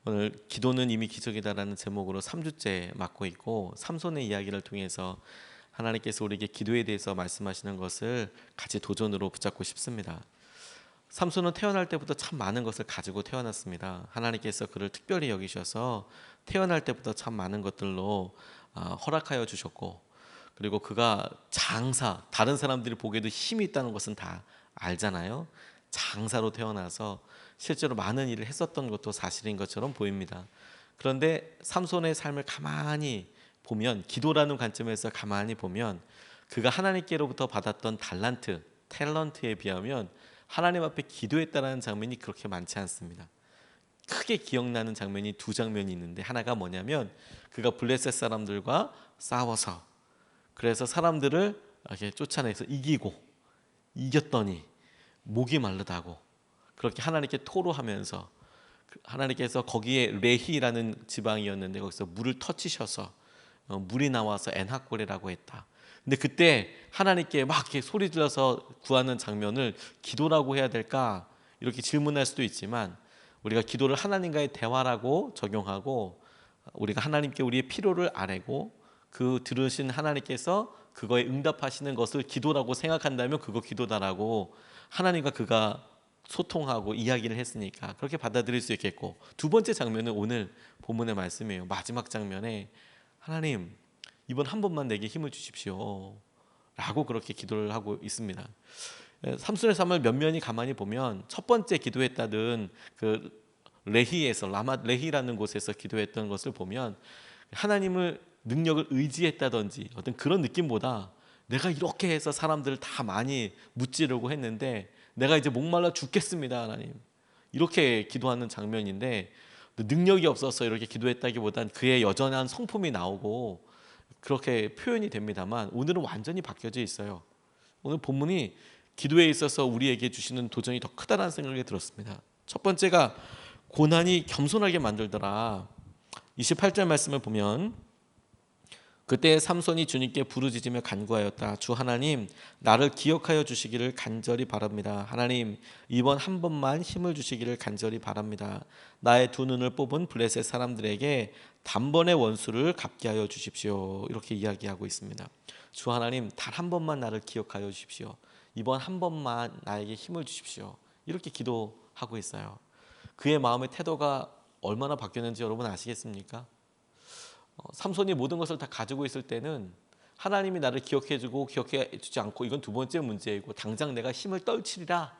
오늘 기도는 이미 기적이다라는 제목으로 3주째 맡고 있고, 삼손의 이야기를 통해서 하나님께서 우리에게 기도에 대해서 말씀하시는 것을 같이 도전으로 붙잡고 싶습니다. 삼손은 태어날 때부터 참 많은 것을 가지고 태어났습니다. 하나님께서 그를 특별히 여기셔서 태어날 때부터 참 많은 것들로 허락하여 주셨고, 그리고 그가 장사, 다른 사람들이 보기에도 힘이 있다는 것은 다 알잖아요. 장사로 태어나서 실제로 많은 일을 했었던 것도 사실인 것처럼 보입니다. 그런데 삼손의 삶을 가만히 보면, 기도라는 관점에서 가만히 보면, 그가 하나님께로부터 받았던 달란트, 탤런트에 비하면 하나님 앞에 기도했다는 장면이 그렇게 많지 않습니다. 크게 기억나는 장면이 두 장면이 있는데, 하나가 뭐냐면 그가 블레셋 사람들과 싸워서, 그래서 사람들을 이렇게 쫓아내서 이겼더니 목이 마르다고 그렇게 하나님께 토로하면서, 하나님께서 거기에 레히라는 지방이었는데 거기서 물을 터치셔서 물이 나와서 엔하골이라고 했다. 근데 그때 하나님께 막 이렇게 소리 질러서 구하는 장면을 기도라고 해야 될까 이렇게 질문할 수도 있지만, 우리가 기도를 하나님과의 대화라고 적용하고, 우리가 하나님께 우리의 필요를 아뢰고 그 들으신 하나님께서 그거에 응답하시는 것을 기도라고 생각한다면 그거 기도다라고, 하나님과 그가 소통하고 이야기를 했으니까 그렇게 받아들일 수 있겠고, 두 번째 장면은 오늘 본문의 말씀이에요. 마지막 장면에 하나님, 이번 한 번만 내게 힘을 주십시오 라고 그렇게 기도를 하고 있습니다. 삼손의 삶을 면면히 가만히 보면, 첫 번째 기도했다던 그 레히에서, 라맛 레히라는 곳에서 기도했던 것을 보면 하나님을 능력을 의지했다든지 어떤 그런 느낌보다, 내가 이렇게 해서 사람들을 다 많이 무찌르고 했는데 내가 이제 목말라 죽겠습니다 하나님, 이렇게 기도하는 장면인데, 능력이 없어서 이렇게 기도했다기보단 그의 여전한 성품이 나오고 그렇게 표현이 됩니다만, 오늘은 완전히 바뀌어져 있어요. 오늘 본문이 기도에 있어서 우리에게 주시는 도전이 더 크다는 생각이 들었습니다. 첫 번째가 고난이 겸손하게 만들더라. 28절 말씀을 보면, 그때 삼손이 주님께 부르짖으며 간구하였다. 주 하나님, 나를 기억하여 주시기를 간절히 바랍니다. 하나님, 이번 한 번만 힘을 주시기를 간절히 바랍니다. 나의 두 눈을 뽑은 블레셋 사람들에게 단번에 원수를 갚게 하여 주십시오. 이렇게 이야기하고 있습니다. 주 하나님, 단 한 번만 나를 기억하여 주십시오. 이번 한 번만 나에게 힘을 주십시오. 이렇게 기도하고 있어요. 그의 마음의 태도가 얼마나 바뀌었는지 여러분 아시겠습니까? 삼손이 모든 것을 다 가지고 있을 때는 하나님이 나를 기억해주고 기억해주지 않고, 이건 두 번째 문제이고, 당장 내가 힘을 떨치리라.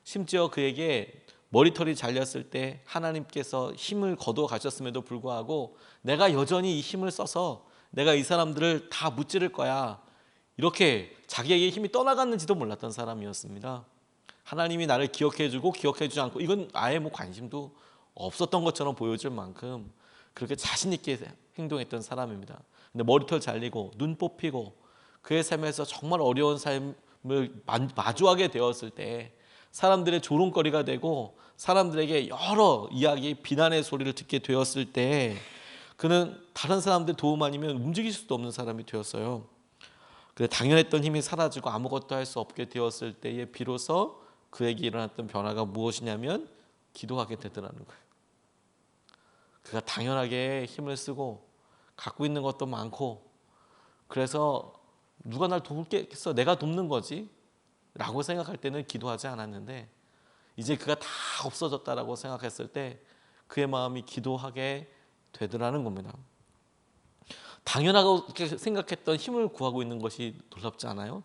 심지어 그에게 머리털이 잘렸을 때 하나님께서 힘을 거두어 가셨음에도 불구하고 내가 여전히 이 힘을 써서 내가 이 사람들을 다 무찌를 거야, 이렇게 자기에게 힘이 떠나갔는지도 몰랐던 사람이었습니다. 하나님이 나를 기억해주고 기억해주지 않고, 이건 아예 관심도 없었던 것처럼 보여질 만큼 그렇게 자신 있게 행동했던 사람입니다. 근데 머리털 잘리고 눈 뽑히고 그의 삶에서 정말 어려운 삶을 마주하게 되었을 때, 사람들의 조롱거리가 되고 사람들에게 여러 이야기, 비난의 소리를 듣게 되었을 때, 그는 다른 사람들 도움 아니면 움직일 수도 없는 사람이 되었어요. 그래, 당연했던 힘이 사라지고 아무것도 할 수 없게 되었을 때에 비로소 그에게 일어났던 변화가 무엇이냐면 기도하게 되더라는 거예요. 그가 당연하게 힘을 쓰고 갖고 있는 것도 많고, 그래서 누가 날 돕겠어, 내가 돕는 거지 라고 생각할 때는 기도하지 않았는데, 이제 그가 다 없어졌다라고 생각했을 때 그의 마음이 기도하게 되더라는 겁니다. 당연하고 생각했던 힘을 구하고 있는 것이 놀랍지 않아요?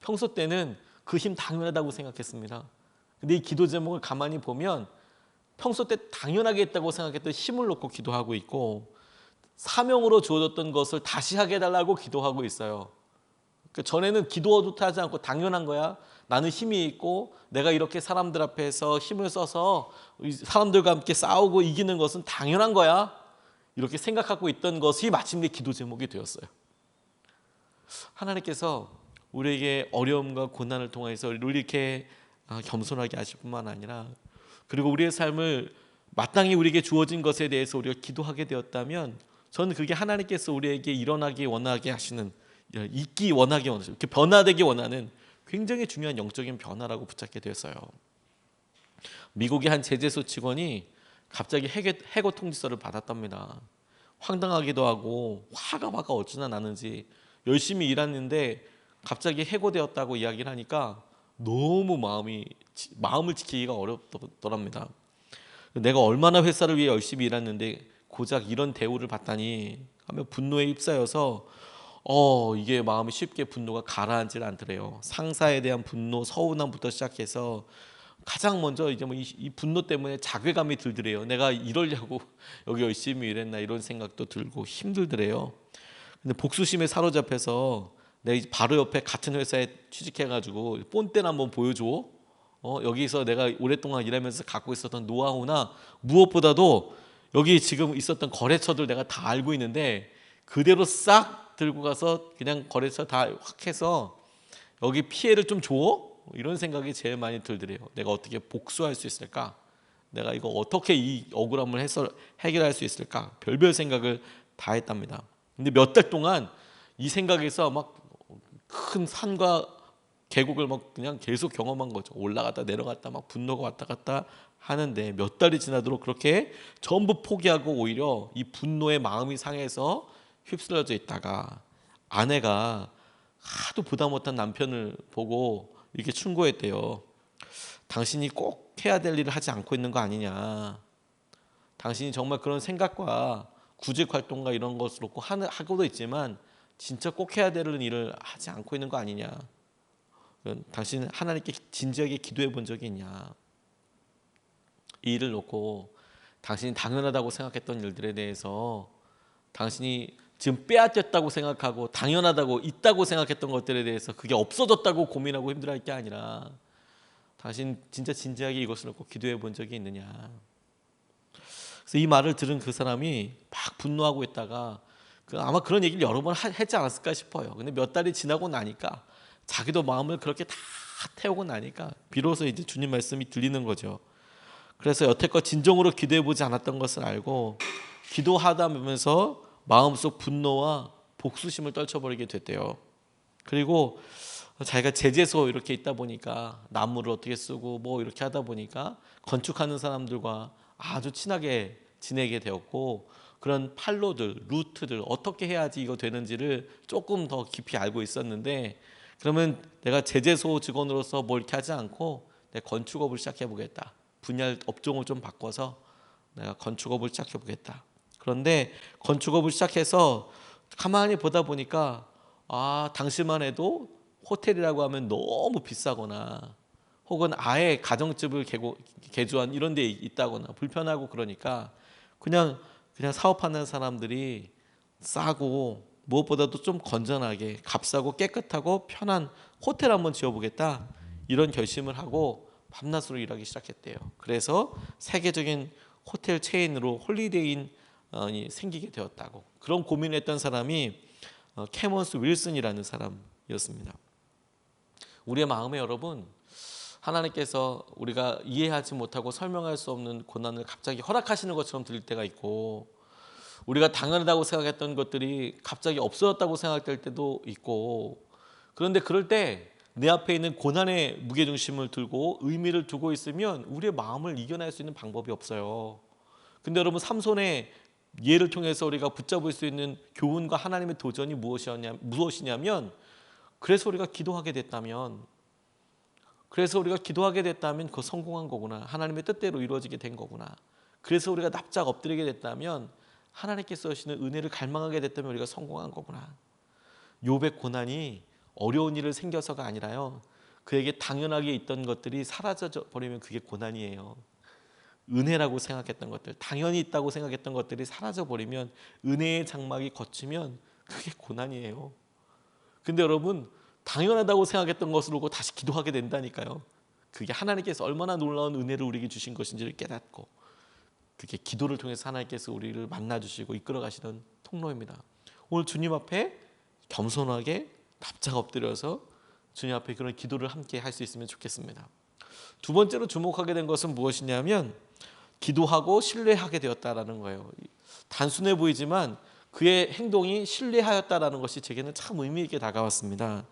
평소 때는 그 힘 당연하다고 생각했습니다. 근데 이 기도 제목을 가만히 보면 평소 때 당연하게 했다고 생각했던 힘을 놓고 기도하고 있고, 사명으로 주어졌던 것을 다시 하게 해달라고 기도하고 있어요. 그러니까 전에는 기도도 하지 않고 당연한 거야, 나는 힘이 있고 내가 이렇게 사람들 앞에서 힘을 써서 사람들과 함께 싸우고 이기는 것은 당연한 거야, 이렇게 생각하고 있던 것이 마침내 기도 제목이 되었어요. 하나님께서 우리에게 어려움과 고난을 통해서 우리를 이렇게 겸손하게 하실 뿐만 아니라, 그리고 우리의 삶을 마땅히 우리에게 주어진 것에 대해서 우리가 기도하게 되었다면, 저는 그게 하나님께서 우리에게 일어나기 원하게 하시는, 있기 원하게 원하시는, 이렇게 변화되기 원하는 굉장히 중요한 영적인 변화라고 붙잡게 되었어요. 미국의 한 제재소 직원이 갑자기 해고 통지서를 받았답니다. 황당하기도 하고 화가 막 어찌나 나는지, 열심히 일했는데 갑자기 해고되었다고 이야기를 하니까 너무 마음을 지키기가 어렵더랍니다. 내가 얼마나 회사를 위해 열심히 일했는데 고작 이런 대우를 받다니 하며 분노에 휩싸여서 이게 마음이 쉽게 분노가 가라앉질 않더래요. 상사에 대한 분노, 서운함부터 시작해서 가장 먼저 이제 이 분노 때문에 자괴감이 들더래요. 내가 이러려고 여기 열심히 일했나 이런 생각도 들고 힘들더래요. 근데 복수심에 사로잡혀서 내 바로 옆에 같은 회사에 취직해가지고 본때나 한번 보여줘. 여기서 내가 오랫동안 일하면서 갖고 있었던 노하우나 무엇보다도 여기 지금 있었던 거래처들 내가 다 알고 있는데 그대로 싹 들고 가서 그냥 거래처 다 확 해서 여기 피해를 좀 줘? 이런 생각이 제일 많이 들더래요. 내가 어떻게 복수할 수 있을까? 내가 이거 어떻게 이 억울함을 해결할 수 있을까? 별별 생각을 다 했답니다. 근데 몇 달 동안 이 생각에서 막 큰 산과 계곡을 막 그냥 계속 경험한 거죠. 올라갔다 내려갔다 막 분노가 왔다 갔다 하는데 몇 달이 지나도록 그렇게 전부 포기하고 오히려 이 분노의 마음이 상해서 휩쓸려져 있다가 아내가 하도 부담 못한 남편을 보고 이렇게 충고했대요. 당신이 꼭 해야 될 일을 하지 않고 있는 거 아니냐. 당신이 정말 그런 생각과 구직 활동과 이런 것으로 하고도 있지만 진짜 꼭 해야 되는 일을 하지 않고 있는 거 아니냐. 당신 하나님께 진지하게 기도해 본 적이 있냐. 이 일을 놓고 당신이 당연하다고 생각했던 일들에 대해서 당신이 지금 빼앗겼다고 생각하고 당연하다고 있다고 생각했던 것들에 대해서 그게 없어졌다고 고민하고 힘들어할 게 아니라 당신 진짜 진지하게 이것을 놓고 기도해 본 적이 있느냐. 그래서 이 말을 들은 그 사람이 막 분노하고 있다가 아마 그런 얘기를 여러 번 했지 않았을까 싶어요. 근데 몇 달이 지나고 나니까 자기도 마음을 그렇게 다 태우고 나니까 비로소 이제 주님 말씀이 들리는 거죠. 그래서 여태껏 진정으로 기도해 보지 않았던 것을 알고 기도하다 보면서 마음속 분노와 복수심을 떨쳐버리게 됐대요. 그리고 자기가 제재소 이렇게 있다 보니까 나무를 어떻게 쓰고 뭐 이렇게 하다 보니까 건축하는 사람들과 아주 친하게 지내게 되었고 그런 판로들, 루트들 어떻게 해야지 이거 되는지를 조금 더 깊이 알고 있었는데 그러면 내가 제재소 직원으로서 뭐 이렇게 하지 않고 내가 건축업을 시작해 보겠다. 분야 업종을 좀 바꿔서 내가 건축업을 시작해 보겠다. 그런데 건축업을 시작해서 가만히 보다 보니까 당시만 해도 호텔이라고 하면 너무 비싸거나 혹은 아예 가정집을 개조한 이런 데 있다거나 불편하고 그러니까 그냥 사업하는 사람들이 싸고 무엇보다도 좀 건전하게 값싸고 깨끗하고 편한 호텔 한번 지어보겠다 이런 결심을 하고 밤낮으로 일하기 시작했대요. 그래서 세계적인 호텔 체인으로 홀리데이인이 생기게 되었다고. 그런 고민을 했던 사람이 캐먼스 윌슨이라는 사람이었습니다. 우리의 마음에 여러분 하나님께서 우리가 이해하지 못하고 설명할 수 없는 고난을 갑자기 허락하시는 것처럼 들릴 때가 있고 우리가 당연하다고 생각했던 것들이 갑자기 없어졌다고 생각될 때도 있고 그런데 그럴 때 내 앞에 있는 고난의 무게중심을 들고 의미를 두고 있으면 우리의 마음을 이겨낼 수 있는 방법이 없어요. 근데 여러분 삼손의 예를 통해서 우리가 붙잡을 수 있는 교훈과 하나님의 도전이 무엇이냐면 그래서 우리가 기도하게 됐다면 그거 성공한 거구나. 하나님의 뜻대로 이루어지게 된 거구나. 그래서 우리가 납작 엎드리게 됐다면 하나님께서 주시는 은혜를 갈망하게 됐다면 우리가 성공한 거구나. 욥의 고난이 어려운 일을 생겨서가 아니라요. 그에게 당연하게 있던 것들이 사라져 버리면 그게 고난이에요. 은혜라고 생각했던 것들, 당연히 있다고 생각했던 것들이 사라져 버리면 은혜의 장막이 걷히면 그게 고난이에요. 근데 여러분 당연하다고 생각했던 것을 보고 다시 기도하게 된다니까요. 그게 하나님께서 얼마나 놀라운 은혜를 우리에게 주신 것인지를 깨닫고 그게 기도를 통해서 하나님께서 우리를 만나주시고 이끌어가시는 통로입니다. 오늘 주님 앞에 겸손하게 납작 엎드려서 주님 앞에 그런 기도를 함께 할 수 있으면 좋겠습니다. 두 번째로 주목하게 된 것은 무엇이냐면 기도하고 신뢰하게 되었다라는 거예요. 단순해 보이지만 그의 행동이 신뢰하였다라는 것이 제게는 참 의미 있게 다가왔습니다.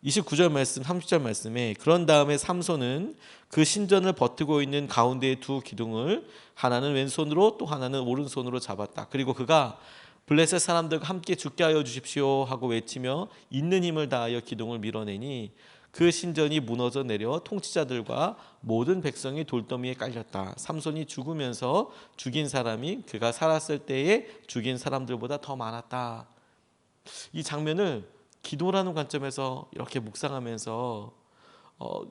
29절 말씀, 30절 말씀에 그런 다음에 삼손은 그 신전을 버티고 있는 가운데의 두 기둥을 하나는 왼손으로 또 하나는 오른손으로 잡았다. 그리고 그가 블레셋 사람들과 함께 죽게 하여 주십시오 하고 외치며 있는 힘을 다하여 기둥을 밀어내니 그 신전이 무너져 내려 통치자들과 모든 백성이 돌더미에 깔렸다. 삼손이 죽으면서 죽인 사람이 그가 살았을 때에 죽인 사람들보다 더 많았다. 이 장면을 기도라는 관점에서 이렇게 묵상하면서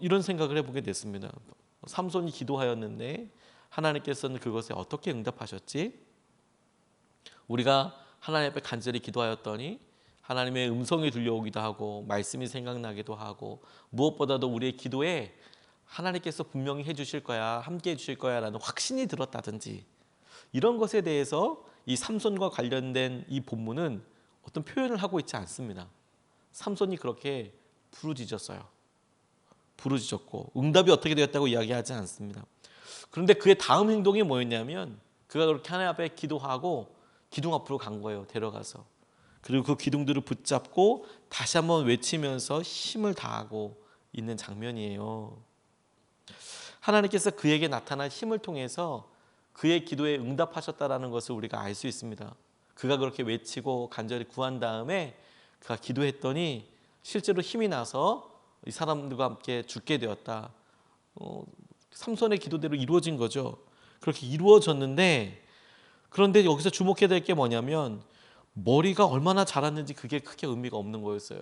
이런 생각을 해보게 됐습니다. 삼손이 기도하였는데 하나님께서는 그것에 어떻게 응답하셨지? 우리가 하나님 앞에 간절히 기도하였더니 하나님의 음성이 들려오기도 하고 말씀이 생각나기도 하고 무엇보다도 우리의 기도에 하나님께서 분명히 해주실 거야, 함께 해주실 거야 라는 확신이 들었다든지 이런 것에 대해서 이 삼손과 관련된 이 본문은 어떤 표현을 하고 있지 않습니다. 삼손이 그렇게 부르짖었어요. 부르짖었고 응답이 어떻게 되었다고 이야기하지 않습니다. 그런데 그의 다음 행동이 뭐였냐면 그가 그렇게 하나님 앞에 기도하고 기둥 앞으로 간 거예요. 데려가서. 그리고 그 기둥들을 붙잡고 다시 한번 외치면서 힘을 다하고 있는 장면이에요. 하나님께서 그에게 나타난 힘을 통해서 그의 기도에 응답하셨다라는 것을 우리가 알 수 있습니다. 그가 그렇게 외치고 간절히 구한 다음에 그가 기도했더니 실제로 힘이 나서 이 사람들과 함께 죽게 되었다. 삼손의 기도대로 이루어진 거죠. 그렇게 이루어졌는데 그런데 여기서 주목해야 될 게 뭐냐면 머리가 얼마나 자랐는지 그게 크게 의미가 없는 거였어요.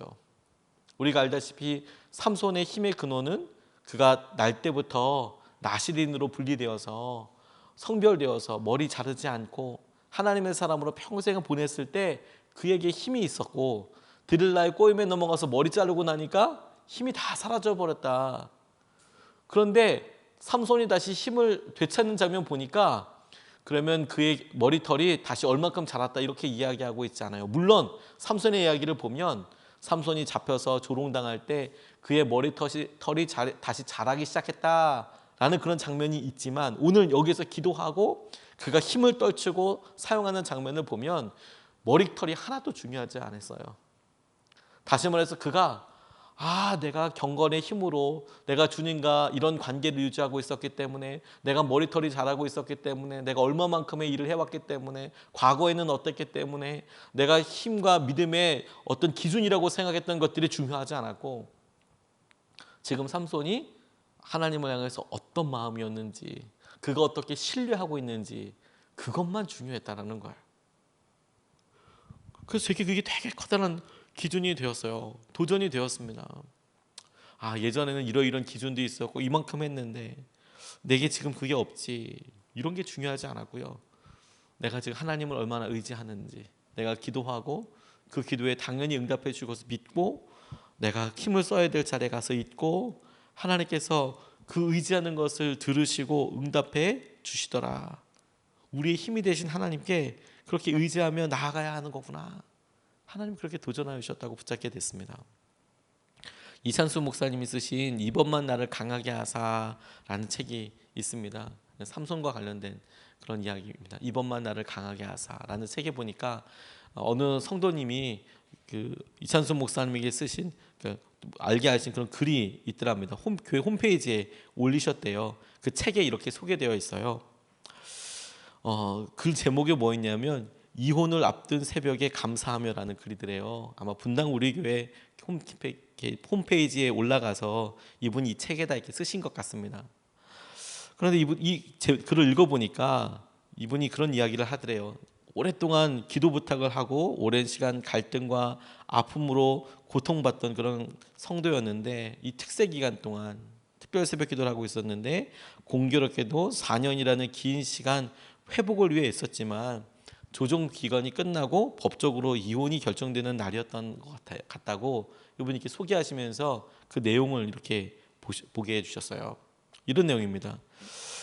우리가 알다시피 삼손의 힘의 근원은 그가 날 때부터 나시린으로 분리되어서 성별되어서 머리 자르지 않고 하나님의 사람으로 평생을 보냈을 때 그에게 힘이 있었고 드릴라의 꼬임에 넘어가서 머리 자르고 나니까 힘이 다 사라져 버렸다. 그런데 삼손이 다시 힘을 되찾는 장면 보니까 그러면 그의 머리털이 다시 얼만큼 자랐다 이렇게 이야기하고 있지 않아요. 물론 삼손의 이야기를 보면 삼손이 잡혀서 조롱당할 때 그의 머리털이 다시 자라기 시작했다라는 그런 장면이 있지만 오늘 여기서 기도하고 그가 힘을 떨치고 사용하는 장면을 보면 머리털이 하나도 중요하지 않았어요. 다시 말해서 그가 내가 경건의 힘으로 내가 주님과 이런 관계를 유지하고 있었기 때문에 내가 머리털이 자라고 있었기 때문에 내가 얼마만큼의 일을 해왔기 때문에 과거에는 어땠기 때문에 내가 힘과 믿음의 어떤 기준이라고 생각했던 것들이 중요하지 않았고 지금 삼손이 하나님을 향해서 어떤 마음이었는지 그가 어떻게 신뢰하고 있는지 그것만 중요했다라는 거예요. 그래서 그게 되게 커다란 기준이 되었어요. 도전이 되었습니다. 예전에는 이런 기준도 있었고 이만큼 했는데 내게 지금 그게 없지. 이런 게 중요하지 않았고요. 내가 지금 하나님을 얼마나 의지하는지 내가 기도하고 그 기도에 당연히 응답해 주실 것을 믿고 내가 힘을 써야 될 자리에 가서 있고 하나님께서 그 의지하는 것을 들으시고 응답해 주시더라. 우리의 힘이 되신 하나님께 그렇게 의지하며 나아가야 하는 거구나. 하나님 그렇게 도전하여 주셨다고 붙잡게 됐습니다. 이찬수 목사님이 쓰신 이번만 나를 강하게 하사라는 책이 있습니다. 삼손과 관련된 그런 이야기입니다. 이번만 나를 강하게 하사라는 책에 보니까 어느 성도님이 그 이찬수 목사님에게 쓰신 알게 하신 그런 글이 있더랍니다. 교회 홈페이지에 올리셨대요. 그 책에 이렇게 소개되어 있어요. 글 제목이 뭐였냐면 이혼을 앞둔 새벽에 감사하며라는 글이더래요. 아마 분당 우리 교회 홈페이지에 올라가서 이분이 이 책에다 이렇게 쓰신 것 같습니다. 그런데 제 글을 읽어보니까 이분이 그런 이야기를 하더래요. 오랫동안 기도 부탁을 하고 오랜 시간 갈등과 아픔으로 고통받던 그런 성도였는데 이 특세 기간 동안 특별 새벽 기도를 하고 있었는데 공교롭게도 4년이라는 긴 시간 회복을 위해 있었지만 조정 기간이 끝나고 법적으로 이혼이 결정되는 날이었던 것 같다고 이분이 이렇게 소개하시면서 그 내용을 이렇게 보게 해주셨어요. 이런 내용입니다.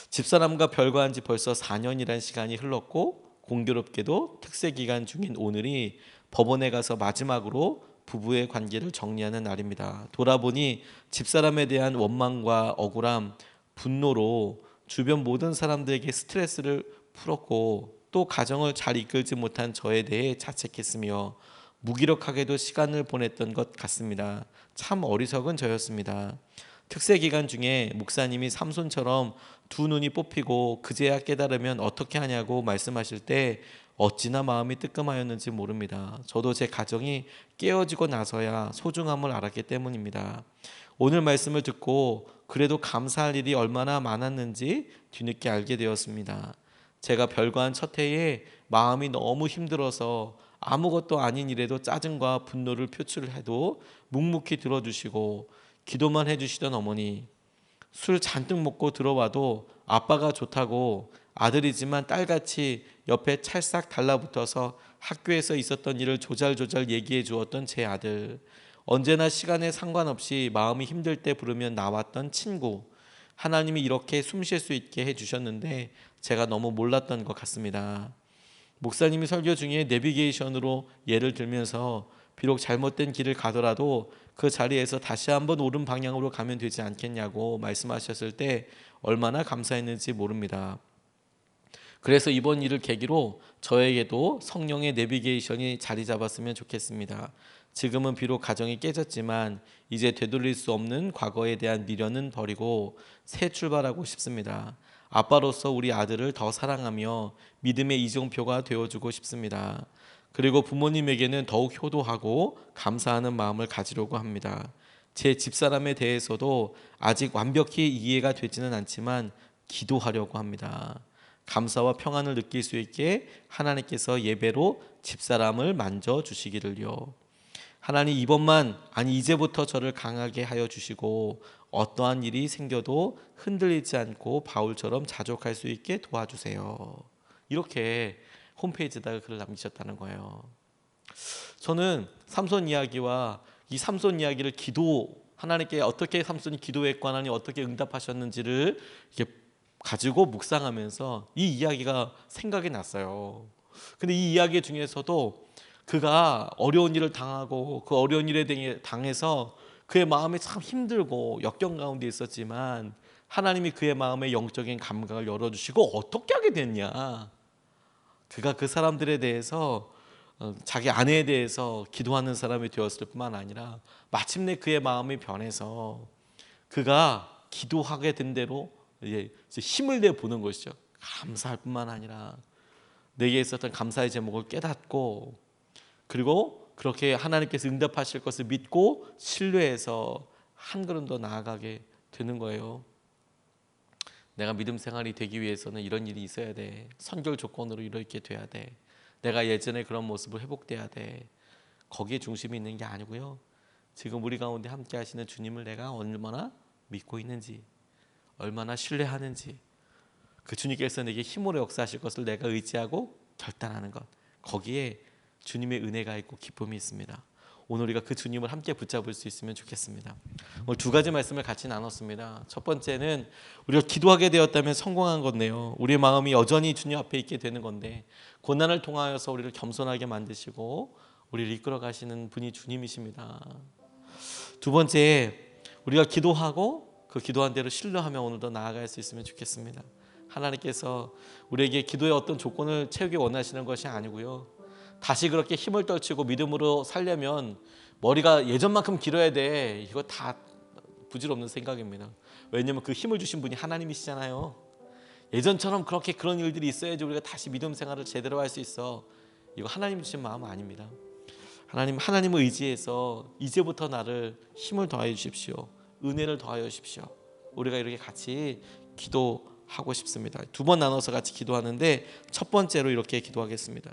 집사람과 별거한 지 벌써 4년이라는 시간이 흘렀고 공교롭게도 특세 기간 중인 오늘이 법원에 가서 마지막으로 부부의 관계를 정리하는 날입니다. 돌아보니 집사람에 대한 원망과 억울함, 분노로 주변 모든 사람들에게 스트레스를 풀었고 또 가정을 잘 이끌지 못한 저에 대해 자책했으며 무기력하게도 시간을 보냈던 것 같습니다. 참 어리석은 저였습니다. 특세 기간 중에 목사님이 삼손처럼 두 눈이 뽑히고 그제야 깨달으면 어떻게 하냐고 말씀하실 때 어찌나 마음이 뜨끔하였는지 모릅니다. 저도 제 가정이 깨어지고 나서야 소중함을 알았기 때문입니다. 오늘 말씀을 듣고 그래도 감사할 일이 얼마나 많았는지 뒤늦게 알게 되었습니다. 제가 별거한 첫 해에 마음이 너무 힘들어서 아무것도 아닌 일에도 짜증과 분노를 표출해도 묵묵히 들어주시고 기도만 해주시던 어머니, 술 잔뜩 먹고 들어와도 아빠가 좋다고 아들이지만 딸같이 옆에 찰싹 달라붙어서 학교에서 있었던 일을 조잘조잘 얘기해 주었던 제 아들, 언제나 시간에 상관없이 마음이 힘들 때 부르면 나왔던 친구, 하나님이 이렇게 숨 쉴 수 있게 해주셨는데 제가 너무 몰랐던 것 같습니다. 목사님이 설교 중에 내비게이션으로 예를 들면서 비록 잘못된 길을 가더라도 그 자리에서 다시 한번 옳은 방향으로 가면 되지 않겠냐고 말씀하셨을 때 얼마나 감사했는지 모릅니다. 그래서 이번 일을 계기로 저에게도 성령의 내비게이션이 자리 잡았으면 좋겠습니다. 지금은 비록 가정이 깨졌지만 이제 되돌릴 수 없는 과거에 대한 미련은 버리고 새 출발하고 싶습니다. 아빠로서 우리 아들을 더 사랑하며 믿음의 이정표가 되어주고 싶습니다. 그리고 부모님에게는 더욱 효도하고 감사하는 마음을 가지려고 합니다. 제 집사람에 대해서도 아직 완벽히 이해가 되지는 않지만 기도하려고 합니다. 감사와 평안을 느낄 수 있게 하나님께서 예배로 집사람을 만져주시기를요. 하나님 이번만 아니 이제부터 저를 강하게 하여 주시고 어떠한 일이 생겨도 흔들리지 않고 바울처럼 자족할 수 있게 도와주세요. 이렇게 홈페이지에다가 글을 남기셨다는 거예요. 저는 삼손 이야기와 이 삼손 이야기를 하나님께 어떻게 삼손이 기도했고 하나님 어떻게 응답하셨는지를 이렇게 가지고 묵상하면서 이 이야기가 생각이 났어요. 근데 이 이야기 중에서도 그가 어려운 일을 당하고 그 어려운 일에 당해서 그의 마음이 참 힘들고 역경 가운데 있었지만 하나님이 그의 마음의 영적인 감각을 열어주시고 어떻게 하게 됐냐. 그가 그 사람들에 대해서 자기 아내에 대해서 기도하는 사람이 되었을 뿐만 아니라 마침내 그의 마음이 변해서 그가 기도하게 된 대로 이제 힘을 내 보는 것이죠. 감사할 뿐만 아니라 내게 있었던 감사의 제목을 깨닫고 그리고 그렇게 하나님께서 응답하실 것을 믿고 신뢰해서 한 걸음 더 나아가게 되는 거예요. 내가 믿음 생활이 되기 위해서는 이런 일이 있어야 돼. 선결 조건으로 이렇게 돼야 돼. 내가 예전에 그런 모습을 회복돼야 돼. 거기에 중심이 있는 게 아니고요. 지금 우리 가운데 함께 하시는 주님을 내가 얼마나 믿고 있는지, 얼마나 신뢰하는지, 그 주님께서 내게 힘으로 역사하실 것을 내가 의지하고 결단하는 것, 거기에 주님의 은혜가 있고 기쁨이 있습니다. 오늘 우리가 그 주님을 함께 붙잡을 수 있으면 좋겠습니다. 오늘 두 가지 말씀을 같이 나눴습니다. 첫 번째는 우리가 기도하게 되었다면 성공한 건데요. 우리의 마음이 여전히 주님 앞에 있게 되는 건데 고난을 통하여서 우리를 겸손하게 만드시고 우리를 이끌어 가시는 분이 주님이십니다. 두 번째, 우리가 기도하고 그 기도한 대로 신뢰하며 오늘도 나아갈 수 있으면 좋겠습니다. 하나님께서 우리에게 기도의 어떤 조건을 채우기 원하시는 것이 아니고요. 다시 그렇게 힘을 떨치고 믿음으로 살려면 머리가 예전만큼 길어야 돼. 이거 다 부질없는 생각입니다. 왜냐하면 그 힘을 주신 분이 하나님이시잖아요. 예전처럼 그렇게 그런 일들이 있어야지 우리가 다시 믿음 생활을 제대로 할 수 있어. 이거 하나님 주신 마음 아닙니다. 하나님을 의지해서 이제부터 나를 힘을 더하여 주십시오. 은혜를 더하여 주십시오. 우리가 이렇게 같이 기도하고 싶습니다. 두 번 나눠서 같이 기도하는데 첫 번째로 이렇게 기도하겠습니다.